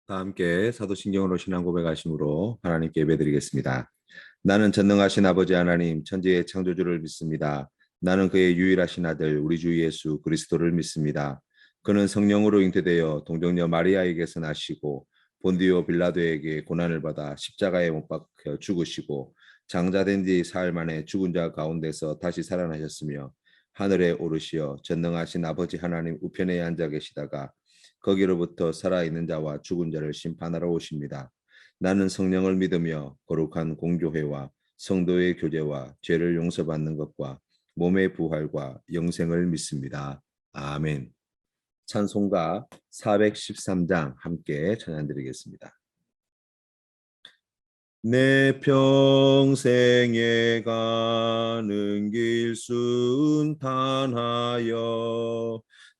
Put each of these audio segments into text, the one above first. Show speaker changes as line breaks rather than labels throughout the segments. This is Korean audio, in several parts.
다 함께 사도신경으로 신앙 고백하심으로 하나님께 예배드리겠습니다. 나는 전능하신 아버지 하나님 천지의 창조주를 믿습니다. 나는 그의 유일하신 아들 우리 주 예수 그리스도를 믿습니다. 그는 성령으로 잉태되어 동정녀 마리아에게서 나시고 본디오 빌라도에게 고난을 받아 십자가에 못 박혀 죽으시고 장자된 지 사흘 만에 죽은 자 가운데서 다시 살아나셨으며 하늘에 오르시어 전능하신 아버지 하나님 우편에 앉아 계시다가 거기로부터 살아있는 자와 죽은 자를 심판하러 오십니다. 나는 성령을 믿으며 거룩한 공교회와 성도의 교제와 죄를 용서받는 것과 몸의 부활과 영생을 믿습니다. 아멘. 찬송가 413장 함께 찬양드리겠습니다. 내 평생에 가는 길 순탄하여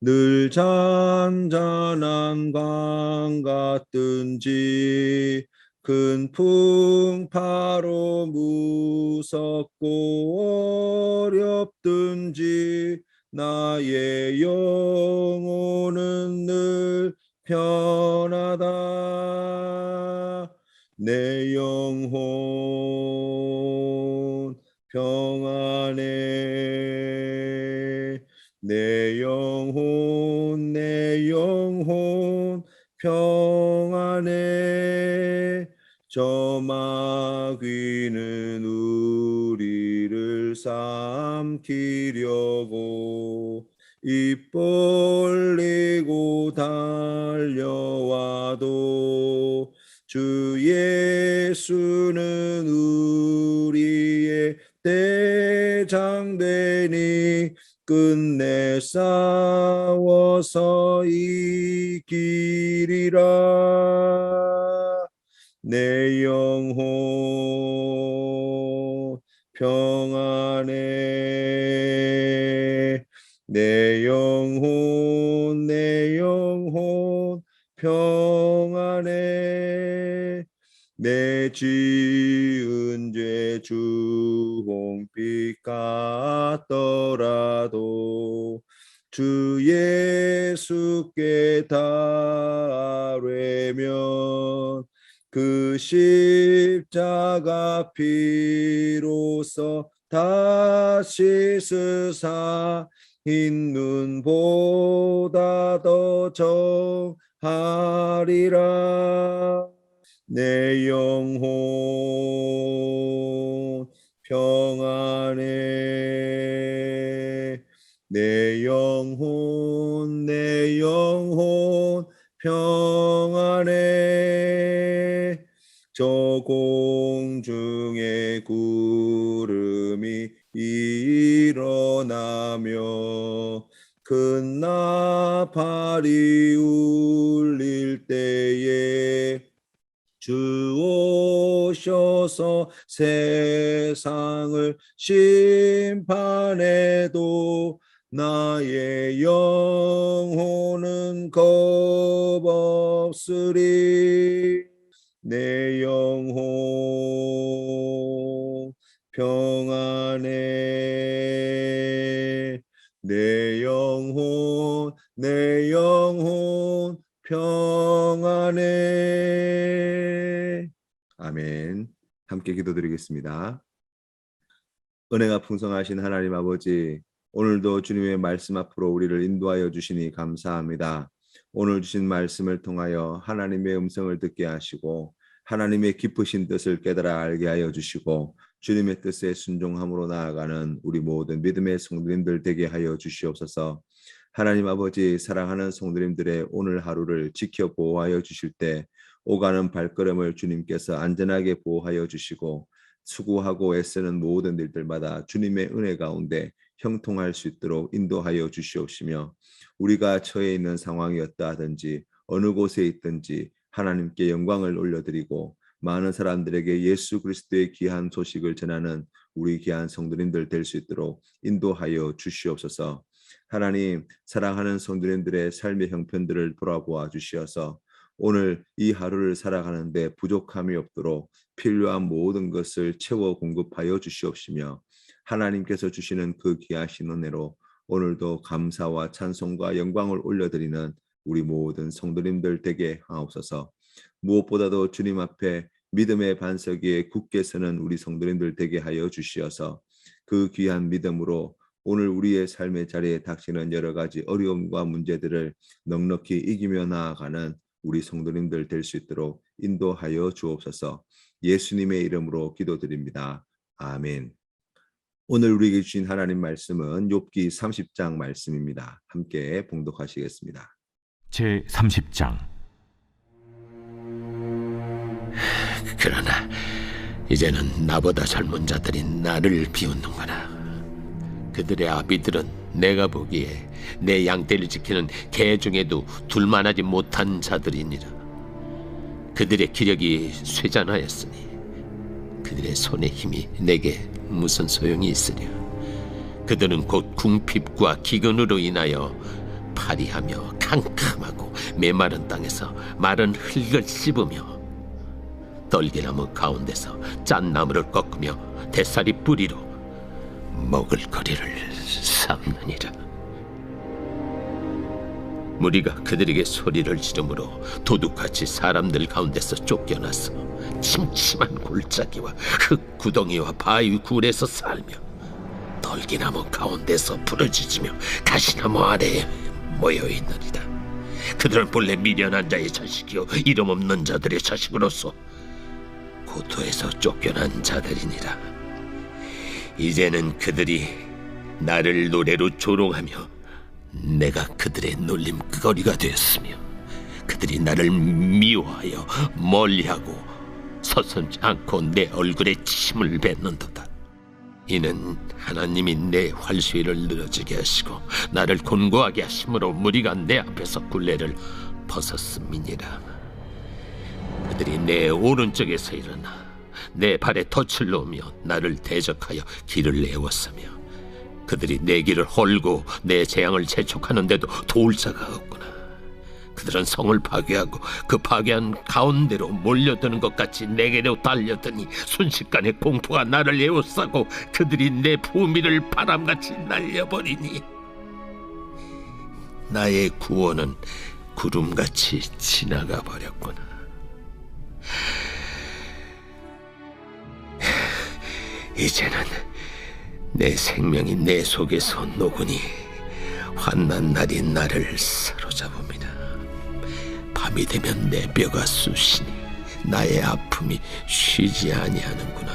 늘 잔잔한 강 같든지 큰 풍파로 무섭고 어렵든지 나의 영혼은 늘 편하다. 내 영혼 평안해. 내 영혼 평안해. 저 마귀는 우리를 삼키려고 입 벌리고 달려와도 주 예수는 우리의 대장되니 끝내 싸워서 이기리라. 내 영혼 평안해. 내 영혼 평안해. 내 지은 죄 주홍빛 같더라도 주 예수께 달래면 그 십자가 피로써 다 씻으사 흰 눈보다 더 정하리라. 내 영혼 평안해. 내 영혼 평안해. 저 공중에 구름이 일어나며 큰 나팔이 울릴 때에 주 오셔서 세상을 심판해도 나의 영혼은 겁없으리. 내 영혼 평안해. 내 영혼 평안해. 아멘. 함께 기도드리겠습니다. 은혜가 풍성하신 하나님 아버지, 오늘도 주님의 말씀 앞으로 우리를 인도하여 주시니 감사합니다. 오늘 주신 말씀을 통하여 하나님의 음성을 듣게 하시고 하나님의 깊으신 뜻을 깨달아 알게 하여 주시고 주님의 뜻에 순종함으로 나아가는 우리 모든 믿음의 성도님들 되게 하여 주시옵소서. 하나님 아버지, 사랑하는 성도님들의 오늘 하루를 지켜 보호하여 주실 때 오가는 발걸음을 주님께서 안전하게 보호하여 주시고 수고하고 애쓰는 모든 일들마다 주님의 은혜 가운데 형통할 수 있도록 인도하여 주시옵시며 우리가 처해 있는 상황이었다 하든지 어느 곳에 있든지 하나님께 영광을 올려드리고 많은 사람들에게 예수 그리스도의 귀한 소식을 전하는 우리 귀한 성도님들 될 수 있도록 인도하여 주시옵소서. 하나님, 사랑하는 성도님들의 삶의 형편들을 돌아보아 주시어서 오늘 이 하루를 살아가는데 부족함이 없도록 필요한 모든 것을 채워 공급하여 주시옵시며 하나님께서 주시는 그 귀하신 은혜로 오늘도 감사와 찬송과 영광을 올려드리는 우리 모든 성도님들 되게 하옵소서. 무엇보다도 주님 앞에 믿음의 반석 위에 굳게 서는 우리 성도님들 되게 하여 주시어서 그 귀한 믿음으로 오늘 우리의 삶의 자리에 닥치는 여러 가지 어려움과 문제들을 넉넉히 이기며 나아가는 우리 성도님들 될 수 있도록 인도하여 주옵소서. 예수님의 이름으로 기도드립니다. 아멘. 오늘 우리에게 주신 하나님 말씀은 욥기 30장 말씀입니다. 함께 봉독하시겠습니다.
제 30장.
그러나 이제는 나보다 젊은 자들이 나를 비웃는구나. 그들의 아비들은 내가 보기에 내 양떼를 지키는 개 중에도 둘만하지 못한 자들이니라. 그들의 기력이 쇠잔하였으니 그들의 손의 힘이 내게 무슨 소용이 있으랴. 그들은 곧 궁핍과 기근으로 인하여 파리하며 캄캄하고 메마른 땅에서 마른 흙을 씹으며 떨기나무 가운데서 짠 나무를 꺾으며 대사리 뿌리로 먹을 거리를 삼느니라. 무리가 그들에게 소리를 지르므로 도둑같이 사람들 가운데서 쫓겨나서 침침한 골짜기와 흙 구덩이와 바위 굴에서 살며 떨기나무 가운데서 부르짖으며 가시나무 아래에 모여있느니라. 그들은 본래 미련한 자의 자식이요 이름 없는 자들의 자식으로서 고토에서 쫓겨난 자들이니라. 이제는 그들이 나를 노래로 조롱하며 내가 그들의 놀림거리가 되었으며 그들이 나를 미워하여 멀리하고 서슴지 않고 내 얼굴에 침을 뱉는도다. 이는 하나님이 내 활수위를 늘어지게 하시고 나를 곤고하게 하심으로 무리가 내 앞에서 굴레를 벗었음이니라. 그들이 내 오른쪽에서 일어나 내 발에 덫을 놓으며 나를 대적하여 길을 내었으며 그들이 내 길을 헐고 내 재앙을 재촉하는데도 도울 자가 없구나. 그들은 성을 파괴하고 그 파괴한 가운데로 몰려드는 것 같이 내게로 달려드니 순식간에 공포가 나를 에워싸고 그들이 내 부미를 바람같이 날려버리니 나의 구원은 구름같이 지나가 버렸구나. 이제는 내 생명이 내 속에서 녹으니 환난 날이 나를 사로잡음이라. 밤이 되면 내 뼈가 쑤시니 나의 아픔이 쉬지 아니하는구나.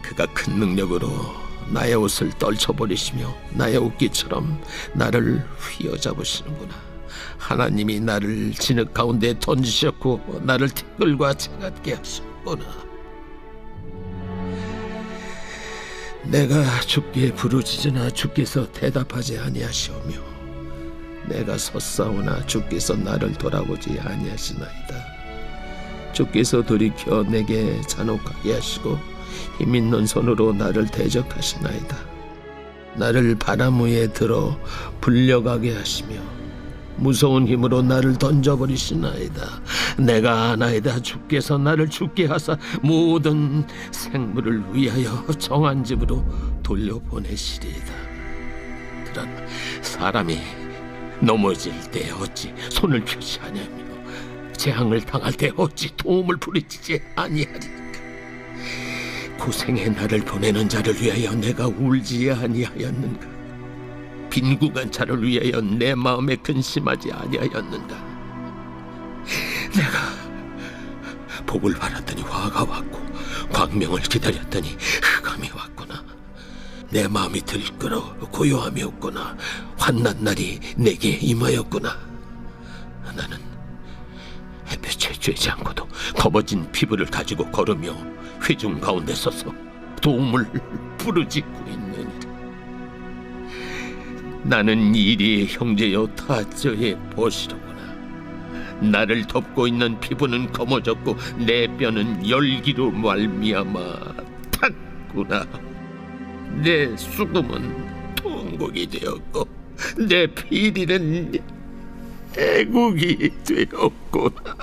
그가 큰 능력으로 나의 옷을 떨쳐버리시며 나의 옷깃처럼 나를 휘어잡으시는구나. 하나님이 나를 진흙 가운데 던지셨고 나를 티끌과 채같게 하셨구나. 내가 주께 부르짖으나 주께서 대답하지 아니하시오며 내가 섰사오나 주께서 나를 돌아보지 아니하시나이다. 주께서 돌이켜 내게 잔혹하게 하시고 힘있는 손으로 나를 대적하시나이다. 나를 바람 위에 들어 불려가게 하시며 무서운 힘으로 나를 던져버리시나이다. 내가 아나이다. 주께서 나를 죽게 하사 모든 생물을 위하여 정한 집으로 돌려보내시리이다. 그러나 사람이 넘어질 때 어찌 손을 펴지 아니하며 재앙을 당할 때 어찌 도움을 부르짖지 아니하리까. 고생의 나를 보내는 자를 위하여 내가 울지 아니하였는가. 빈궁한 자를 위하여 내 마음에 근심하지 아니하였는가. 내가 복을 바랐더니 화가 왔고 광명을 기다렸더니 흑암이 왔구나. 내 마음이 들끓어 고요함이 없구나. 환난 날이 내게 임하였구나. 나는 햇볕에 쬐지 않고도 검어진 피부를 가지고 걸으며 회중 가운데 서서 도움을 부르짖고 있느니라. 나는 이리의 형제여 타저의 벗이로구나. 나를 덮고 있는 피부는 검어졌고 내 뼈는 열기로 말미암아 탔구나. 내 수금은 통곡이 되었고 내 피리는 애국이 되었구나.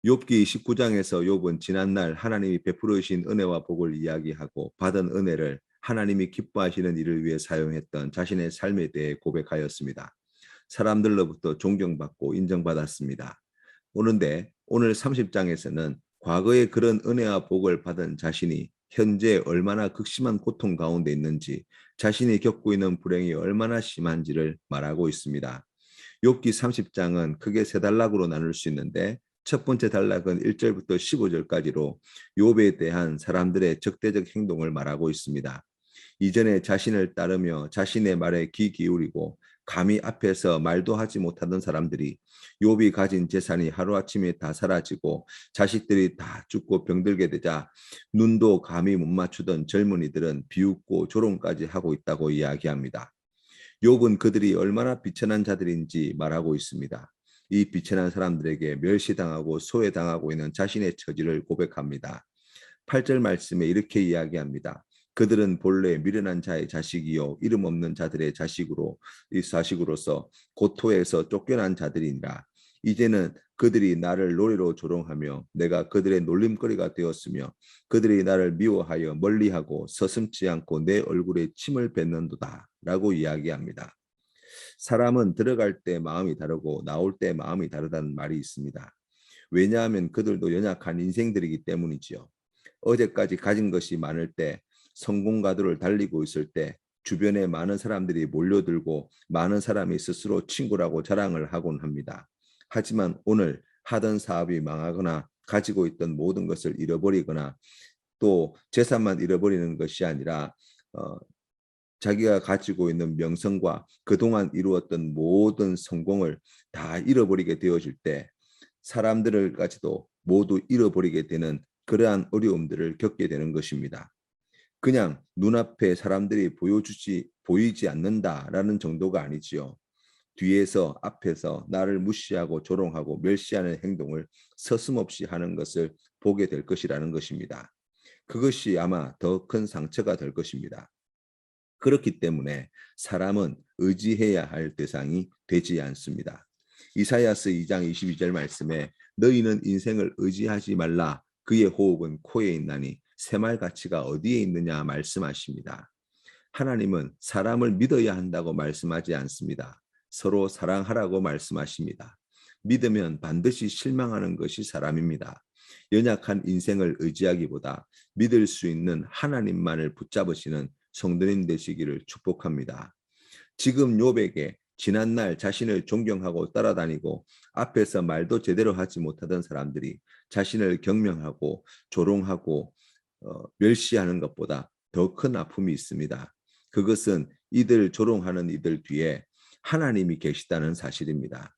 욥기 19장에서 욥은 지난날 하나님이 베풀어 주신 은혜와 복을 이야기하고 받은 은혜를 하나님이 기뻐하시는 일을 위해 사용했던 자신의 삶에 대해 고백하였습니다. 사람들로부터 존경받고 인정받았습니다. 오늘 30장에서는 과거에 그런 은혜와 복을 받은 자신이 현재 얼마나 극심한 고통 가운데 있는지, 자신이 겪고 있는 불행이 얼마나 심한지를 말하고 있습니다. 욥기 30장은 크게 세 단락으로 나눌 수 있는데, 첫 번째 단락은 1절부터 15절까지로 욥에 대한 사람들의 적대적 행동을 말하고 있습니다. 이전에 자신을 따르며 자신의 말에 귀 기울이고 감히 앞에서 말도 하지 못하던 사람들이 욥이 가진 재산이 하루아침에 다 사라지고 자식들이 다 죽고 병들게 되자 눈도 감히 못 맞추던 젊은이들은 비웃고 조롱까지 하고 있다고 이야기합니다. 욥은 그들이 얼마나 비천한 자들인지 말하고 있습니다. 이 비천한 사람들에게 멸시당하고 소외당하고 있는 자신의 처지를 고백합니다. 8절 말씀에 이렇게 이야기합니다. 그들은 본래 미련한 자의 자식이요 이름 없는 자들의 자식으로서 고토에서 쫓겨난 자들이니라. 이제는 그들이 나를 노래로 조롱하며 내가 그들의 놀림거리가 되었으며 그들이 나를 미워하여 멀리하고 서슴지 않고 내 얼굴에 침을 뱉는도다 라고 이야기합니다. 사람은 들어갈 때 마음이 다르고 나올 때 마음이 다르다는 말이 있습니다. 왜냐하면 그들도 연약한 인생들이기 때문이지요. 어제까지 가진 것이 많을 때, 성공 가도를 달리고 있을 때 주변에 많은 사람들이 몰려들고 많은 사람이 스스로 친구라고 자랑을 하곤 합니다. 하지만 오늘 하던 사업이 망하거나 가지고 있던 모든 것을 잃어버리거나 또 재산만 잃어버리는 것이 아니라 자기가 가지고 있는 명성과 그동안 이루었던 모든 성공을 다 잃어버리게 되어질 때 사람들까지도 모두 잃어버리게 되는 그러한 어려움들을 겪게 되는 것입니다. 그냥 눈앞에 사람들이 보이지 않는다라는 정도가 아니지요. 뒤에서 앞에서 나를 무시하고 조롱하고 멸시하는 행동을 서슴없이 하는 것을 보게 될 것이라는 것입니다. 그것이 아마 더 큰 상처가 될 것입니다. 그렇기 때문에 사람은 의지해야 할 대상이 되지 않습니다. 이사야서 2장 22절 말씀에 너희는 인생을 의지하지 말라. 그의 호흡은 코에 있나니 새말 가치가 어디에 있느냐 말씀하십니다. 하나님은 사람을 믿어야 한다고 말씀하지 않습니다. 서로 사랑하라고 말씀하십니다. 믿으면 반드시 실망하는 것이 사람입니다. 연약한 인생을 의지하기보다 믿을 수 있는 하나님만을 붙잡으시는 성도님 되시기를 축복합니다. 지금 욥에게 지난날 자신을 존경하고 따라다니고 앞에서 말도 제대로 하지 못하던 사람들이 자신을 경멸하고 조롱하고 멸시하는 것보다 더 큰 아픔이 있습니다. 그것은 이들 조롱하는 이들 뒤에 하나님이 계시다는 사실입니다.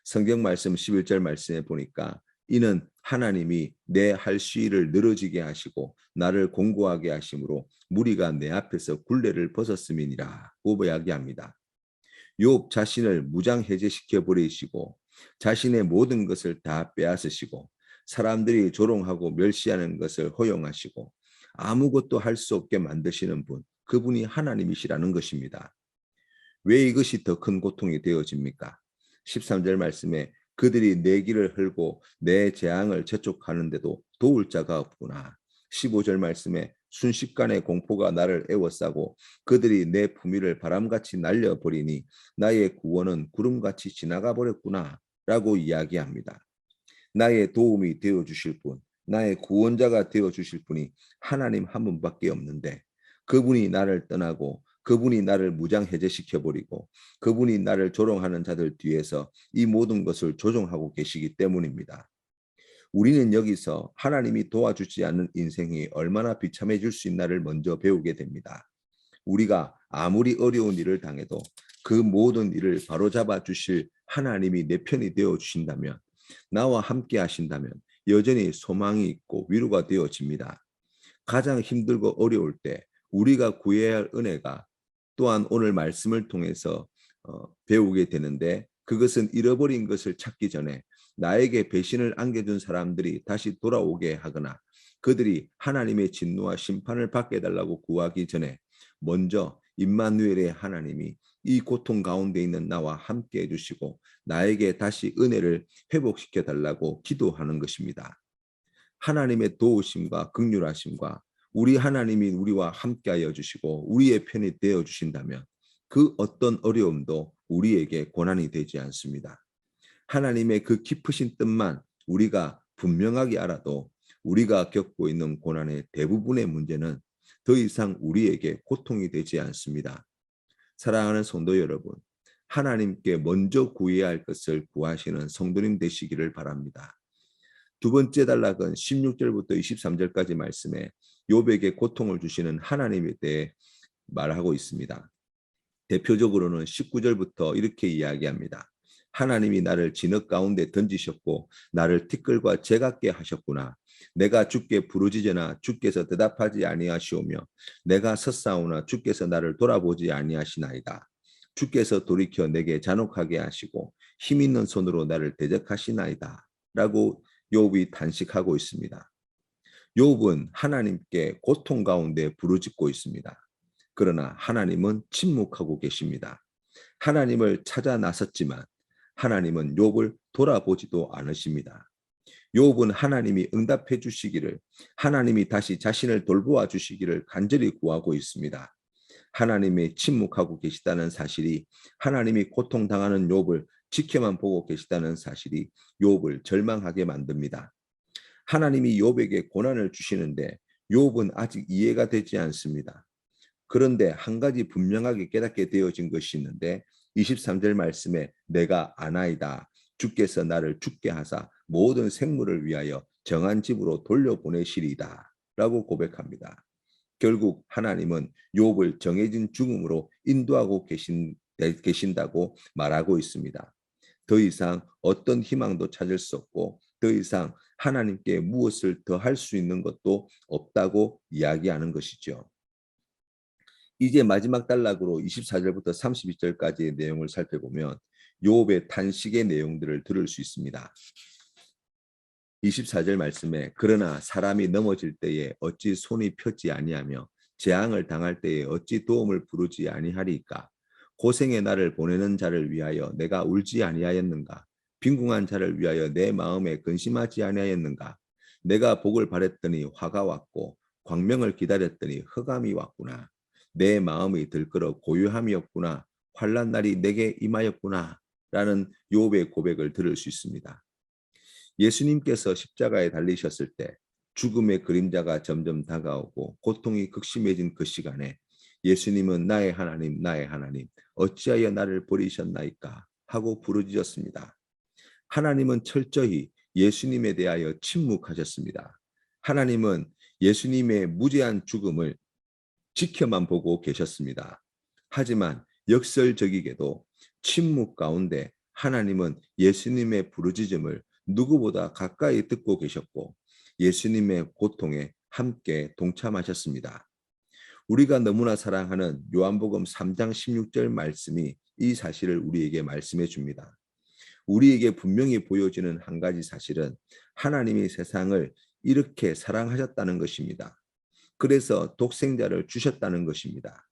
성경 말씀 11절 말씀에 보니까 이는 하나님이 내 할 시일을 늘어지게 하시고 나를 공고하게 하심으로 무리가 내 앞에서 굴레를 벗었음이니라고 이야기합니다. 욥 자신을 무장해제시켜 버리시고 자신의 모든 것을 다 빼앗으시고 사람들이 조롱하고 멸시하는 것을 허용하시고 아무것도 할 수 없게 만드시는 분, 그분이 하나님이시라는 것입니다. 왜 이것이 더 큰 고통이 되어집니까? 13절 말씀에 그들이 내 길을 헐고 내 재앙을 재촉하는데도 도울 자가 없구나. 15절 말씀에 순식간에 공포가 나를 에워싸고 그들이 내 품위를 바람같이 날려버리니 나의 구원은 구름같이 지나가 버렸구나 라고 이야기합니다. 나의 도움이 되어주실 분, 나의 구원자가 되어주실 분이 하나님 한 분밖에 없는데 그분이 나를 떠나고 그분이 나를 무장해제시켜버리고 그분이 나를 조롱하는 자들 뒤에서 이 모든 것을 조종하고 계시기 때문입니다. 우리는 여기서 하나님이 도와주지 않는 인생이 얼마나 비참해질 수 있나를 먼저 배우게 됩니다. 우리가 아무리 어려운 일을 당해도 그 모든 일을 바로잡아 주실 하나님이 내 편이 되어 주신다면, 나와 함께 하신다면 여전히 소망이 있고 위로가 되어집니다. 가장 힘들고 어려울 때 우리가 구해야 할 은혜가 또한 오늘 말씀을 통해서 배우게 되는데, 그것은 잃어버린 것을 찾기 전에 나에게 배신을 안겨준 사람들이 다시 돌아오게 하거나 그들이 하나님의 진노와 심판을 받게 해달라고 구하기 전에 먼저 임마누엘의 하나님이 이 고통 가운데 있는 나와 함께 해주시고 나에게 다시 은혜를 회복시켜 달라고 기도하는 것입니다. 하나님의 도우심과 긍휼하심과 우리 하나님이 우리와 함께하여 주시고 우리의 편이 되어 주신다면 그 어떤 어려움도 우리에게 고난이 되지 않습니다. 하나님의 그 깊으신 뜻만 우리가 분명하게 알아도 우리가 겪고 있는 고난의 대부분의 문제는 더 이상 우리에게 고통이 되지 않습니다. 사랑하는 성도 여러분, 하나님께 먼저 구해야 할 것을 구하시는 성도님 되시기를 바랍니다. 두 번째 단락은 16절부터 23절까지 말씀에 욥에게 고통을 주시는 하나님에 대해 말하고 있습니다. 대표적으로는 19절부터 이렇게 이야기합니다. 하나님이 나를 진흙 가운데 던지셨고 나를 티끌과 제각게 하셨구나. 내가 주께 부르짖으나 주께서 대답하지 아니하시오며 내가 섰사오나 주께서 나를 돌아보지 아니하시나이다. 주께서 돌이켜 내게 잔혹하게 하시고 힘 있는 손으로 나를 대적하시나이다. 라고 욥이 단식하고 있습니다. 욥은 하나님께 고통 가운데 부르짖고 있습니다. 그러나 하나님은 침묵하고 계십니다. 하나님을 찾아 나섰지만 하나님은 욥을 돌아보지도 않으십니다. 욥은 하나님이 응답해 주시기를, 하나님이 다시 자신을 돌보아 주시기를 간절히 구하고 있습니다. 하나님이 침묵하고 계시다는 사실이, 하나님이 고통당하는 욥을 지켜만 보고 계시다는 사실이 욥을 절망하게 만듭니다. 하나님이 욥에게 고난을 주시는데 욥은 아직 이해가 되지 않습니다. 그런데 한 가지 분명하게 깨닫게 되어진 것이 있는데 23절 말씀에 내가 아나이다. 주께서 나를 죽게 하사 모든 생물을 위하여 정한 집으로 돌려보내시리다. 라고 고백합니다. 결국 하나님은 욥을 정해진 죽음으로 인도하고 계신다고 말하고 있습니다. 더 이상 어떤 희망도 찾을 수 없고 더 이상 하나님께 무엇을 더 할 수 있는 것도 없다고 이야기하는 것이죠. 이제 마지막 단락으로 24절부터 32절까지의 내용을 살펴보면 욥의 탄식의 내용들을 들을 수 있습니다. 24절 말씀에 그러나 사람이 넘어질 때에 어찌 손이 펴지 아니하며 재앙을 당할 때에 어찌 도움을 부르지 아니하리까. 고생의 날을 보내는 자를 위하여 내가 울지 아니하였는가. 빈궁한 자를 위하여 내 마음에 근심하지 아니하였는가. 내가 복을 바랬더니 화가 왔고 광명을 기다렸더니 흑암이 왔구나. 내 마음이 들끓어 고요함이 없구나. 환난 날이 내게 임하였구나. 라는 욥의 고백을 들을 수 있습니다. 예수님께서 십자가에 달리셨을 때 죽음의 그림자가 점점 다가오고 고통이 극심해진 그 시간에 예수님은 나의 하나님 나의 하나님 어찌하여 나를 버리셨나이까 하고 부르짖었습니다. 하나님은 철저히 예수님에 대하여 침묵하셨습니다. 하나님은 예수님의 무죄한 죽음을 지켜만 보고 계셨습니다. 하지만 역설적이게도 침묵 가운데 하나님은 예수님의 부르짖음을 누구보다 가까이 듣고 계셨고 예수님의 고통에 함께 동참하셨습니다. 우리가 너무나 사랑하는 요한복음 3장 16절 말씀이 이 사실을 우리에게 말씀해 줍니다. 우리에게 분명히 보여지는 한 가지 사실은 하나님이 세상을 이렇게 사랑하셨다는 것입니다. 그래서 독생자를 주셨다는 것입니다.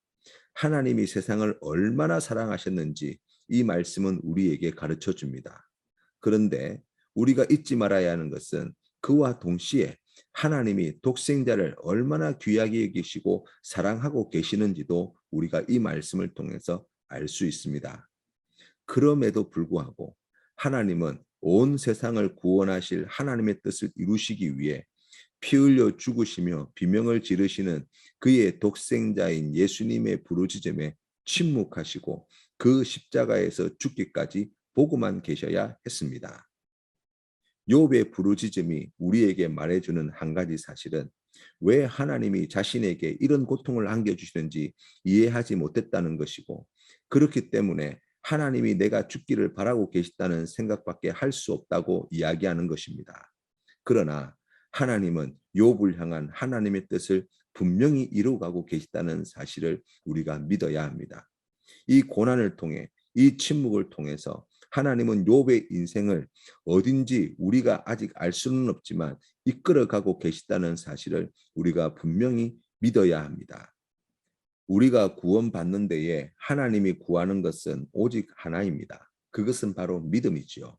하나님이 세상을 얼마나 사랑하셨는지 이 말씀은 우리에게 가르쳐 줍니다. 그런데 우리가 잊지 말아야 하는 것은 그와 동시에 하나님이 독생자를 얼마나 귀하게 여기시고 사랑하고 계시는지도 우리가 이 말씀을 통해서 알 수 있습니다. 그럼에도 불구하고 하나님은 온 세상을 구원하실 하나님의 뜻을 이루시기 위해 피 흘려 죽으시며 비명을 지르시는 그의 독생자인 예수님의 부르짖음에 침묵하시고 그 십자가에서 죽기까지 보고만 계셔야 했습니다. 욥의 부르짖음이 우리에게 말해주는 한 가지 사실은 왜 하나님이 자신에게 이런 고통을 안겨주시는지 이해하지 못했다는 것이고 그렇기 때문에 하나님이 내가 죽기를 바라고 계시다는 생각밖에 할 수 없다고 이야기하는 것입니다. 그러나 하나님은 욥을 향한 하나님의 뜻을 분명히 이루어가고 계시다는 사실을 우리가 믿어야 합니다. 이 고난을 통해 이 침묵을 통해서 하나님은 욥의 인생을 어딘지 우리가 아직 알 수는 없지만 이끌어가고 계시다는 사실을 우리가 분명히 믿어야 합니다. 우리가 구원받는 데에 하나님이 구하는 것은 오직 하나입니다. 그것은 바로 믿음이지요.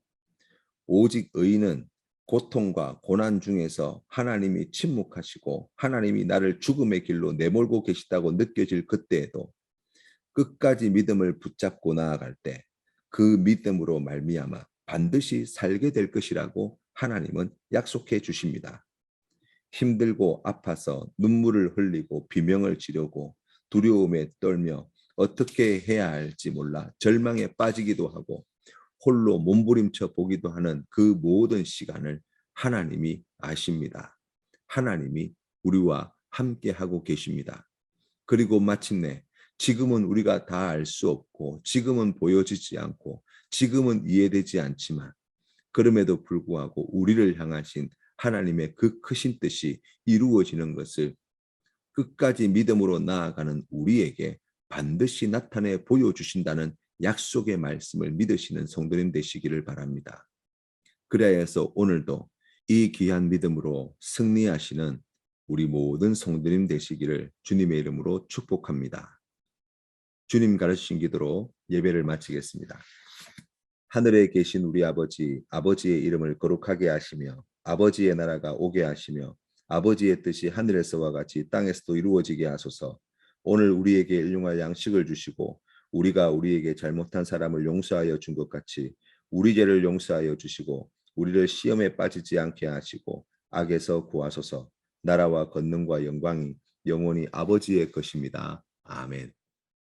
오직 의인은 고통과 고난 중에서 하나님이 침묵하시고 하나님이 나를 죽음의 길로 내몰고 계시다고 느껴질 그때에도 끝까지 믿음을 붙잡고 나아갈 때 그 믿음으로 말미암아 반드시 살게 될 것이라고 하나님은 약속해 주십니다. 힘들고 아파서 눈물을 흘리고 비명을 지르고 두려움에 떨며 어떻게 해야 할지 몰라 절망에 빠지기도 하고 홀로 몸부림쳐 보기도 하는 그 모든 시간을 하나님이 아십니다. 하나님이 우리와 함께 하고 계십니다. 그리고 마침내 지금은 우리가 다 알 수 없고 지금은 보여지지 않고 지금은 이해되지 않지만 그럼에도 불구하고 우리를 향하신 하나님의 그 크신 뜻이 이루어지는 것을 끝까지 믿음으로 나아가는 우리에게 반드시 나타내 보여주신다는 약속의 말씀을 믿으시는 성도님 되시기를 바랍니다. 그래야 해서 오늘도 이 귀한 믿음으로 승리하시는 우리 모든 성도님 되시기를 주님의 이름으로 축복합니다. 주님 가르치신 기도로 예배를 마치겠습니다. 하늘에 계신 우리 아버지, 아버지의 이름을 거룩하게 하시며 아버지의 나라가 오게 하시며 아버지의 뜻이 하늘에서와 같이 땅에서도 이루어지게 하소서. 오늘 우리에게 일용할 양식을 주시고 우리가 우리에게 잘못한 사람을 용서하여 준 것 같이 우리 죄를 용서하여 주시고 우리를 시험에 빠지지 않게 하시고 악에서 구하소서. 나라와 권능과 영광이 영원히 아버지의 것입니다. 아멘.